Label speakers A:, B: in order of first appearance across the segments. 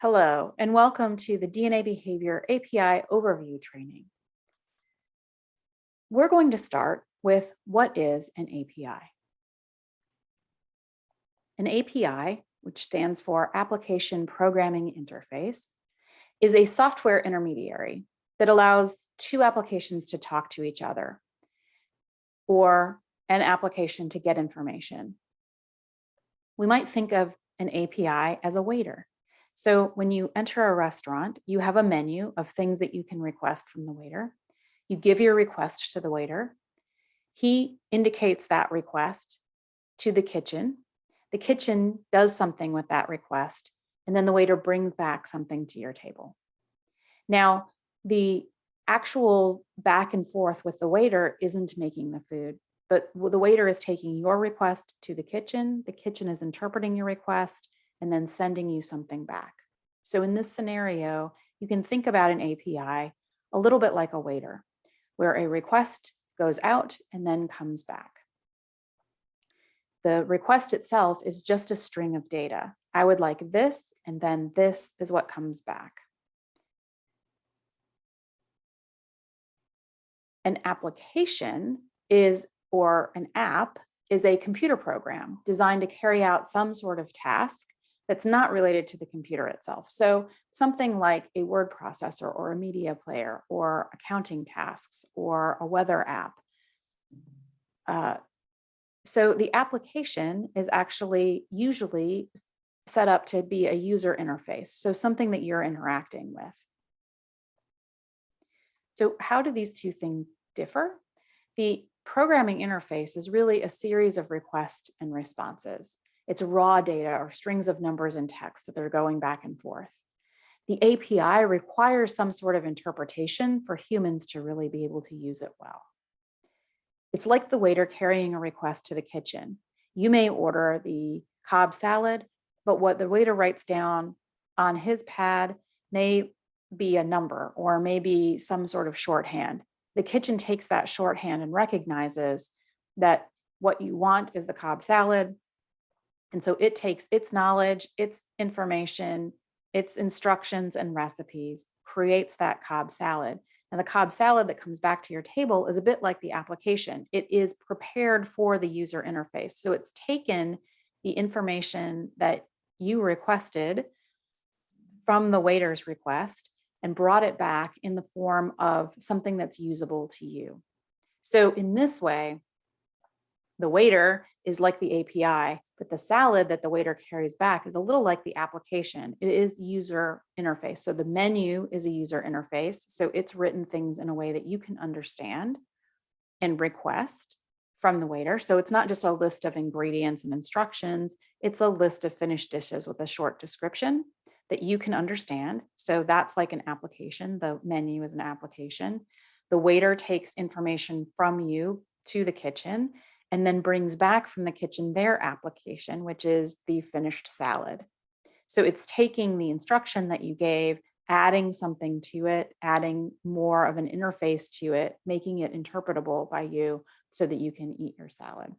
A: Hello, and welcome to the DNA Behavior API Overview training. We're going to start with what is an API? An API, which stands for Application Programming Interface, is a software intermediary that allows two applications to talk to each other or an application to get information. We might think of an API as a waiter. So when you enter a restaurant, you have a menu of things that you can request from the waiter. You give your request to the waiter. He indicates that request to the kitchen. The kitchen does something with that request, and then the waiter brings back something to your table. Now, the actual back and forth with the waiter isn't making the food, but the waiter is taking your request to the kitchen is interpreting your request, and then sending you something back. So in this scenario, you can think about an API a little bit like a waiter, where a request goes out and then comes back. The request itself is just a string of data. I would like this, and then this is what comes back. An application is, or an app, is a computer program designed to carry out some sort of task that's not related to the computer itself. So something like a word processor or a media player or accounting tasks or a weather app. So the application is actually usually set up to be a user interface, so something that you're interacting with. So how do these two things differ? The programming interface is really a series of requests and responses. It's raw data or strings of numbers and text that are going back and forth. The API requires some sort of interpretation for humans to really be able to use it well. It's like the waiter carrying a request to the kitchen. You may order the Cobb salad, but what the waiter writes down on his pad may be a number or maybe some sort of shorthand. The kitchen takes that shorthand and recognizes that what you want is the Cobb salad. And so it takes its knowledge, its information, its instructions and recipes, creates that Cobb salad. And the Cobb salad that comes back to your table is a bit like the application. It is prepared for the user interface. So it's taken the information that you requested from the waiter's request and brought it back in the form of something that's usable to you. So in this way, the waiter is like the API, but the salad that the waiter carries back is a little like the application. It is user interface. So the menu is a user interface. So it's written things in a way that you can understand and request from the waiter. So it's not just a list of ingredients and instructions. It's a list of finished dishes with a short description that you can understand. So that's like an application. The menu is an application. The waiter takes information from you to the kitchen and then brings back from the kitchen their application, which is the finished salad. So it's taking the instruction that you gave, adding something to it, adding more of an interface to it, making it interpretable by you so that you can eat your salad.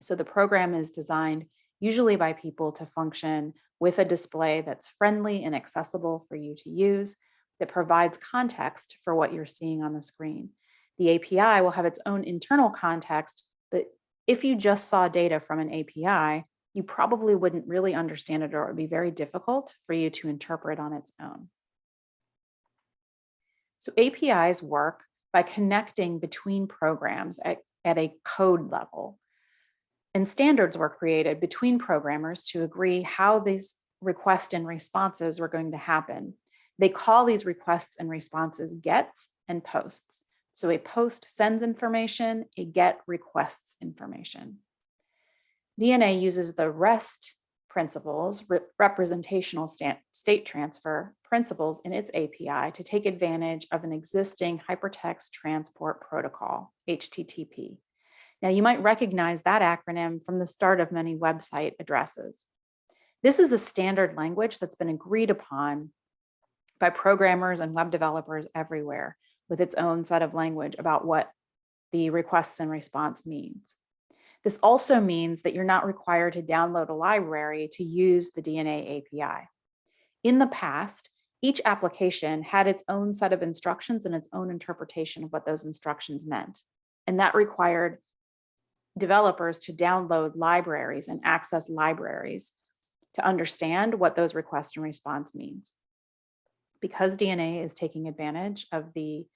A: So the program is designed usually by people to function with a display that's friendly and accessible for you to use, that provides context for what you're seeing on the screen. The API will have its own internal context, but if you just saw data from an API, you probably wouldn't really understand it, or it would be very difficult for you to interpret on its own. So APIs work by connecting between programs at a code level. And standards were created between programmers to agree how these requests and responses were going to happen. They call these requests and responses gets and posts. So a post sends information, a get requests information. DNA uses the REST principles, representational state transfer principles, in its API to take advantage of an existing hypertext transport protocol, HTTP. Now, you might recognize that acronym from the start of many website addresses. This is a standard language that's been agreed upon by programmers and web developers everywhere, with its own set of language about what the requests and response means. This also means that you're not required to download a library to use the DNA API. In the past, each application had its own set of instructions and its own interpretation of what those instructions meant. And that required developers to download libraries and access libraries to understand what those request and response means. Because DNA is taking advantage of the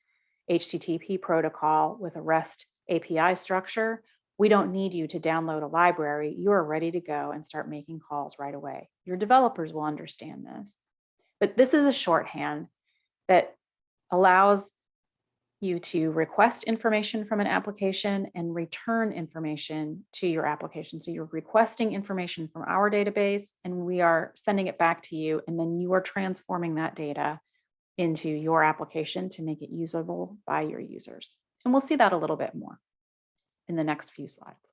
A: HTTP protocol with a REST API structure, we don't need you to download a library. You are ready to go and start making calls right away. Your developers will understand this. But this is a shorthand that allows you to request information from an application and return information to your application. So you're requesting information from our database and we are sending it back to you, and then you are transforming that data into your application to make it usable by your users. And we'll see that a little bit more in the next few slides.